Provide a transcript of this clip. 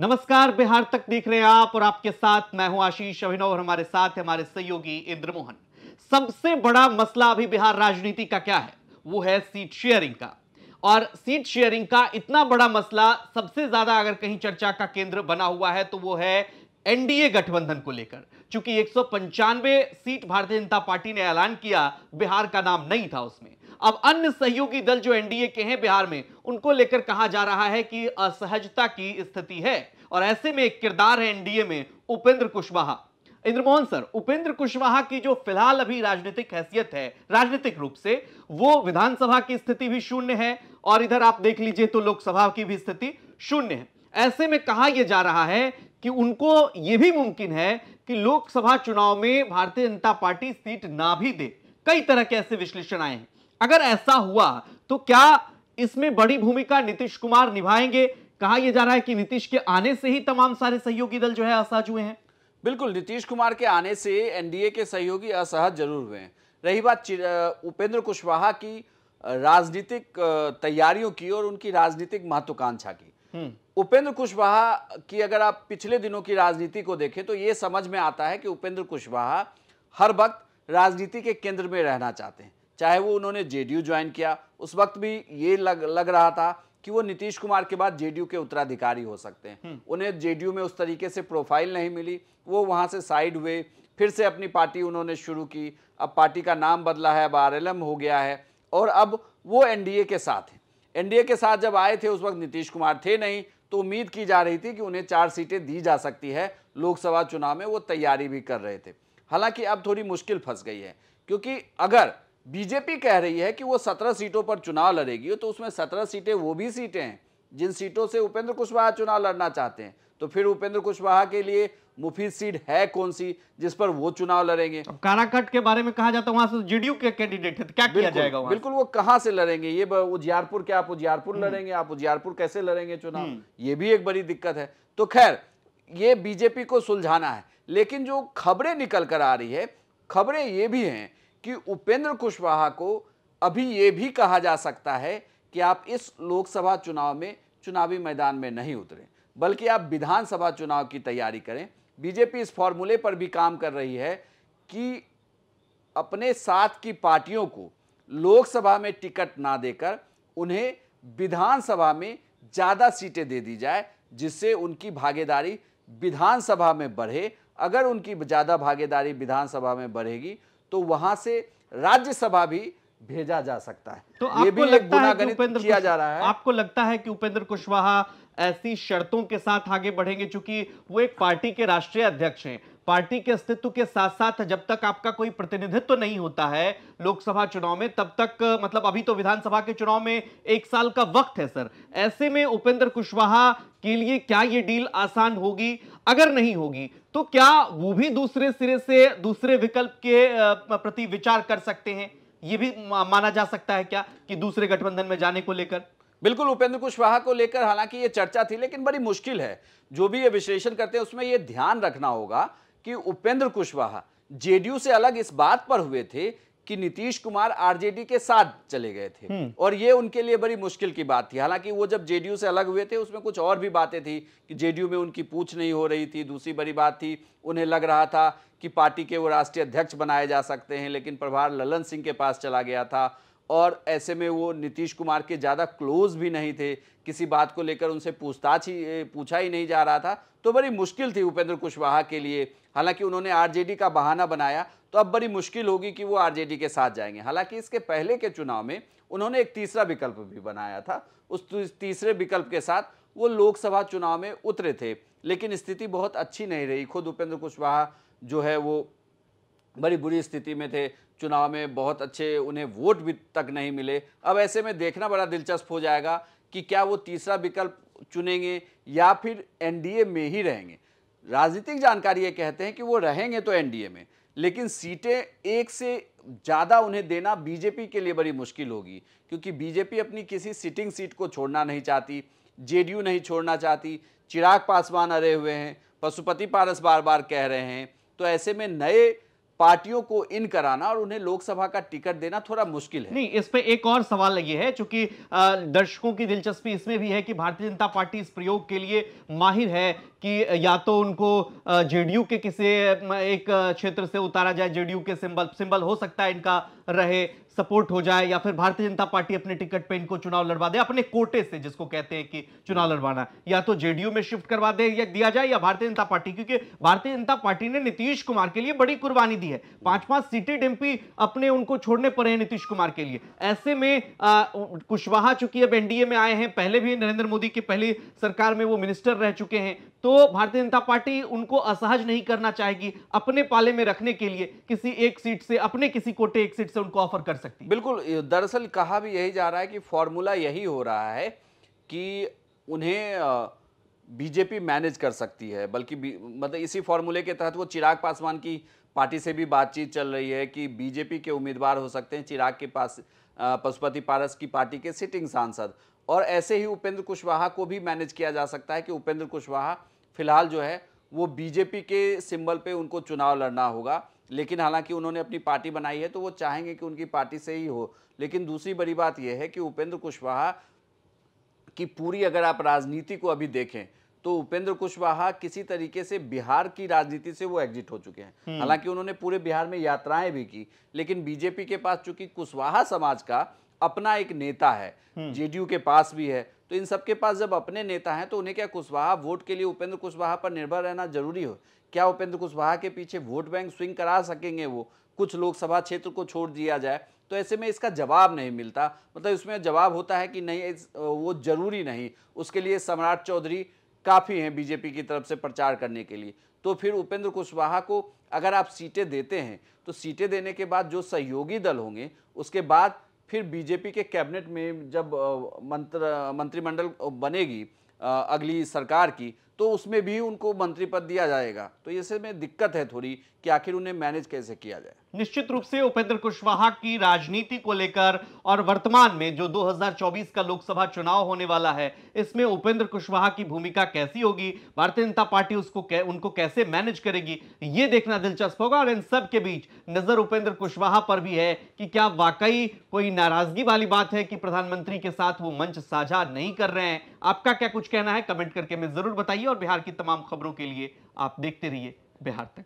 नमस्कार, बिहार तक देख रहे हैं आप और आपके साथ मैं हूं आशीष अभिनव और हमारे साथ है हमारे सहयोगी इंद्रमोहन। सबसे बड़ा मसला अभी बिहार राजनीति का क्या है? वो है सीट शेयरिंग का। और सीट शेयरिंग का इतना बड़ा मसला सबसे ज्यादा अगर कहीं चर्चा का केंद्र बना हुआ है तो वो है एनडीए गठबंधन को लेकर। चूंकि 195 सीट भारतीय जनता पार्टी ने ऐलान किया, बिहार का नाम नहीं था उसमें। अब अन्य सहयोगी दल जो एनडीए के हैं बिहार में, उनको लेकर कहा जा रहा है कि असहजता की स्थिति है और ऐसे में एक किरदार है एनडीए में उपेंद्र कुशवाहा। इंद्रमोहन सर, उपेंद्र कुशवाहा की जो फिलहाल अभी राजनीतिक हैसियत है, राजनीतिक रूप से वो विधानसभा की स्थिति भी शून्य है और इधर आप देख लीजिए तो लोकसभा की भी स्थिति शून्य है। ऐसे में कहा यह जा रहा है कि उनको यह भी मुमकिन है कि लोकसभा चुनाव में भारतीय जनता पार्टी सीट ना भी दे। कई तरह के ऐसे विश्लेषण आए हैं। अगर ऐसा हुआ तो क्या इसमें बड़ी भूमिका नीतीश कुमार निभाएंगे? कहा यह जा रहा है कि नीतीश के आने से ही तमाम सारे सहयोगी दल जो है असहज हुए हैं। बिल्कुल, नीतीश कुमार के आने से एनडीए के सहयोगी असहज जरूर हुए हैं। रही बात उपेंद्र कुशवाहा की राजनीतिक तैयारियों की और उनकी राजनीतिक महत्वाकांक्षा की। उपेंद्र कुशवाहा की अगर आप पिछले दिनों की राजनीति को देखें तो ये समझ में आता है कि उपेंद्र कुशवाहा हर वक्त राजनीति के केंद्र में रहना चाहते हैं। चाहे वो उन्होंने जेडीयू ज्वाइन किया, उस वक्त भी ये लग रहा था कि वो नीतीश कुमार के बाद जेडीयू के उत्तराधिकारी हो सकते हैं। उन्हें जेडीयू में उस तरीके से प्रोफाइल नहीं मिली, वो वहां से साइड हुए, फिर से अपनी पार्टी उन्होंने शुरू की। अब पार्टी का नाम बदला है, अब आरएलएम हो गया है और अब वो एनडीए के साथ है। एनडीए के साथ जब आए थे उस वक्त नीतीश कुमार थे नहीं, तो उम्मीद की जा रही थी कि उन्हें 4 सीटें दी जा सकती है लोकसभा चुनाव में। वो तैयारी भी कर रहे थे। हालांकि अब थोड़ी मुश्किल फंस गई है, क्योंकि अगर बीजेपी कह रही है कि वो 17 सीटों पर चुनाव लड़ेगी तो उसमें 17 सीटें वो भी सीटें हैं जिन सीटों से उपेंद्र कुशवाहा चुनाव लड़ना चाहते हैं। तो फिर उपेंद्र कुशवाहा के लिए मुफीद सीट है कौन सी जिस पर वो चुनाव लड़ेंगे? काराकाट के बारे में कहा जाता है वहां से जेडीयू के कैंडिडेट है, तो क्या किया जाएगा वहां? बिल्कुल, वो कहां से लड़ेंगे? ये उजियारपुर, क्या आप उजियारपुर लड़ेंगे? आप उजियारपुर कैसे लड़ेंगे चुनाव? ये भी एक बड़ी दिक्कत है। तो खैर, ये बीजेपी को सुलझाना है। लेकिन जो खबरें निकल कर आ रही है, खबरें ये भी हैं कि उपेंद्र कुशवाहा को अभी ये भी कहा जा सकता है कि आप इस लोकसभा चुनाव में चुनावी मैदान में नहीं उतरें, बल्कि आप विधानसभा चुनाव की तैयारी करें। बीजेपी इस फॉर्मूले पर भी काम कर रही है कि अपने साथ की पार्टियों को लोकसभा में टिकट ना देकर उन्हें विधानसभा में ज़्यादा सीटें दे दी जाए, जिससे उनकी भागीदारी विधानसभा में बढ़े। अगर उनकी ज़्यादा भागीदारी विधानसभा में बढ़ेगी तो वहां से राज्यसभा भी भेजा जा सकता है। तो ये भी एक गुनागणित किया जा रहा है। आपको लगता है कि उपेंद्र कुशवाहा ऐसी शर्तों के साथ आगे बढ़ेंगे? चूंकि वो एक पार्टी के राष्ट्रीय अध्यक्ष हैं, पार्टी के अस्तित्व के साथ साथ जब तक आपका कोई प्रतिनिधित्व नहीं होता है लोकसभा चुनाव में, तब तक मतलब अभी तो विधानसभा के चुनाव में 1 साल का वक्त है सर। ऐसे में उपेंद्र कुशवाहा के लिए क्या ये डील आसान होगी? अगर नहीं होगी तो क्या वो भी दूसरे सिरे से दूसरे विकल्प के प्रति विचार कर सकते हैं? ये भी माना जा सकता है क्या कि दूसरे गठबंधन में जाने को लेकर? बिल्कुल, उपेंद्र कुशवाहा को लेकर हालांकि ये चर्चा थी, लेकिन बड़ी मुश्किल है। जो भी ये विश्लेषण करते हैं उसमें ये ध्यान रखना होगा कि उपेंद्र कुशवाहा जेडीयू से अलग इस बात पर हुए थे कि नीतीश कुमार आरजेडी के साथ चले गए थे और ये उनके लिए बड़ी मुश्किल की बात थी। हालांकि वो जब जेडीयू से अलग हुए थे उसमें कुछ और भी बातें थी कि जेडीयू में उनकी पूछ नहीं हो रही थी। दूसरी बड़ी बात थी, उन्हें लग रहा था कि पार्टी के वो राष्ट्रीय अध्यक्ष बनाए जा सकते हैं, लेकिन प्रभार ललन सिंह के पास चला गया था और ऐसे में वो नीतीश कुमार के ज़्यादा क्लोज भी नहीं थे। किसी बात को लेकर उनसे पूछा ही नहीं जा रहा था। तो बड़ी मुश्किल थी उपेंद्र कुशवाहा के लिए। हालांकि उन्होंने आरजेडी का बहाना बनाया, तो अब बड़ी मुश्किल होगी कि वो आरजेडी के साथ जाएंगे। हालांकि इसके पहले के चुनाव में उन्होंने एक तीसरा विकल्प भी बनाया था। उस तीसरे विकल्प के साथ वो लोकसभा चुनाव में उतरे थे, लेकिन स्थिति बहुत अच्छी नहीं रही। खुद उपेंद्र कुशवाहा जो है वो बड़ी बुरी स्थिति में थे। चुनाव में बहुत अच्छे उन्हें वोट भी तक नहीं मिले। अब ऐसे में देखना बड़ा दिलचस्प हो जाएगा कि क्या वो तीसरा विकल्प चुनेंगे या फिर एनडीए में ही रहेंगे। राजनीतिक जानकारी ये कहते हैं कि वो रहेंगे तो एनडीए में, लेकिन सीटें एक से ज़्यादा उन्हें देना बीजेपी के लिए बड़ी मुश्किल होगी, क्योंकि बीजेपी अपनी किसी सिटिंग सीट को छोड़ना नहीं चाहती, जेडीयू नहीं छोड़ना चाहती। चिराग पासवान अड़े हुए हैं, पशुपति पारस बार बार कह रहे हैं। तो ऐसे में नए पार्टियों को इन कराना और उन्हें लोकसभा का टिकट देना थोड़ा मुश्किल है। नहीं, इस पे एक और सवाल ये है, चूंकि दर्शकों की दिलचस्पी इसमें भी है कि भारतीय जनता पार्टी इस प्रयोग के लिए माहिर है कि या तो उनको जेडीयू के किसी एक क्षेत्र से उतारा जाए, जेडीयू के सिंबल हो सकता है इनका रहे, सपोर्ट हो जाए, या फिर भारतीय जनता पार्टी अपने टिकट पे इनको चुनाव लड़वा दे अपने कोटे से, जिसको कहते हैं कि चुनाव लड़वाना, या तो जेडीयू में शिफ्ट करवा दे या दिया जाए, या भारतीय जनता पार्टी, क्योंकि भारतीय जनता पार्टी ने नीतीश कुमार के लिए बड़ी कुर्बानी दी है। 5-5 सीटेड एमपी अपने उनको छोड़ने पड़े हैं नीतीश कुमार के लिए। ऐसे में कुशवाहा चूंकि अब एनडीए में आए हैं, पहले भी नरेंद्र मोदी की पहली सरकार में वो मिनिस्टर रह चुके हैं, तो भारतीय जनता पार्टी उनको असहज नहीं करना चाहेगी, अपने पाले में रखने के लिए किसी एक सीट से, अपने किसी कोटे एक सीट से उनको ऑफर कर सकती है। बिल्कुल, दरअसल कहा भी यही जा रहा है कि फॉर्मूला यही हो रहा है कि उन्हें बीजेपी मैनेज कर सकती है, बल्कि मतलब इसी फॉर्मूले के तहत वो चिराग पासवान की पार्टी से भी बातचीत चल रही है कि बीजेपी के उम्मीदवार हो सकते हैं चिराग के पास पशुपति पारस की पार्टी के सिटिंग सांसद, और ऐसे ही उपेंद्र कुशवाहा को भी मैनेज किया जा सकता है कि उपेंद्र कुशवाहा फिलहाल जो है वो बीजेपी के सिंबल पे उनको चुनाव लड़ना होगा, लेकिन हालांकि उन्होंने अपनी पार्टी बनाई है तो वो चाहेंगे कि उनकी पार्टी से ही हो। लेकिन दूसरी बड़ी बात यह है कि उपेंद्र कुशवाहा की पूरी अगर आप राजनीति को अभी देखें तो उपेंद्र कुशवाहा किसी तरीके से बिहार की राजनीति से वो एग्जिट हो चुके हैं। हालांकि उन्होंने पूरे बिहार में यात्राएं भी की, लेकिन बीजेपी के पास चूंकि कुशवाहा समाज का अपना एक नेता है, जेडीयू के पास भी है, तो इन सबके पास जब अपने नेता हैं तो उन्हें क्या कुशवाहा वोट के लिए उपेंद्र कुशवाहा पर निर्भर रहना जरूरी हो? क्या उपेंद्र कुशवाहा के पीछे वोट बैंक स्विंग करा सकेंगे वो? कुछ लोकसभा क्षेत्र को छोड़ दिया जाए तो ऐसे में इसका जवाब नहीं मिलता, मतलब इसमें जवाब होता है कि नहीं वो जरूरी नहीं, उसके लिए सम्राट चौधरी काफ़ी हैं बीजेपी की तरफ से प्रचार करने के लिए। तो फिर उपेंद्र कुशवाहा को अगर आप सीटें देते हैं तो सीटें देने के बाद जो सहयोगी दल होंगे उसके बाद फिर बीजेपी के कैबिनेट में जब मंत्रिमंडल बनेगी अगली सरकार की, तो उसमें भी उनको मंत्री पद दिया जाएगा। तो ऐसे में दिक्कत है थोड़ी कि आखिर उन्हें मैनेज कैसे किया जाए। निश्चित रूप से उपेंद्र कुशवाहा की राजनीति को लेकर और वर्तमान में जो 2024 का लोकसभा चुनाव होने वाला है, इसमें उपेंद्र कुशवाहा की भूमिका कैसी होगी, भारतीय जनता पार्टी उनको कैसे मैनेज करेगी, यह देखना दिलचस्प होगा। और इन सब के बीच नजर उपेंद्र कुशवाहा पर भी है कि क्या वाकई कोई नाराजगी वाली बात है कि प्रधानमंत्री के साथ वो मंच साझा नहीं कर रहे हैं। आपका क्या कुछ कहना है, कमेंट करके हमें जरूर बताइए, और बिहार की तमाम खबरों के लिए आप देखते रहिए बिहार तक।